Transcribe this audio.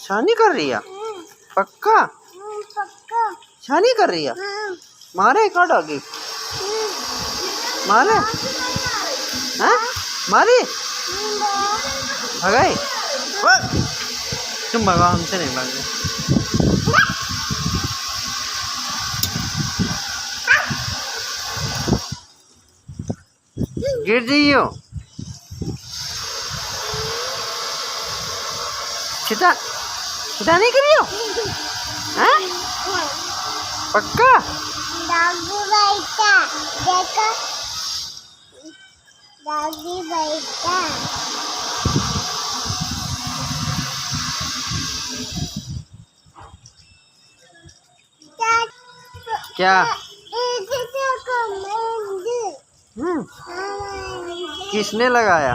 छानी कर रही है? पक्का पक्का छानी कर रही है? मारे का डॉगी मारे हैं? मारी भगाई? तुम भगाओ, हमसे नहीं भागे। गिर जाइयो। छिटा छिटा नहीं करियो हैं? पक्का डॉगी बैठा देखो, डॉगी बैठा। क्या? किसने लगाया?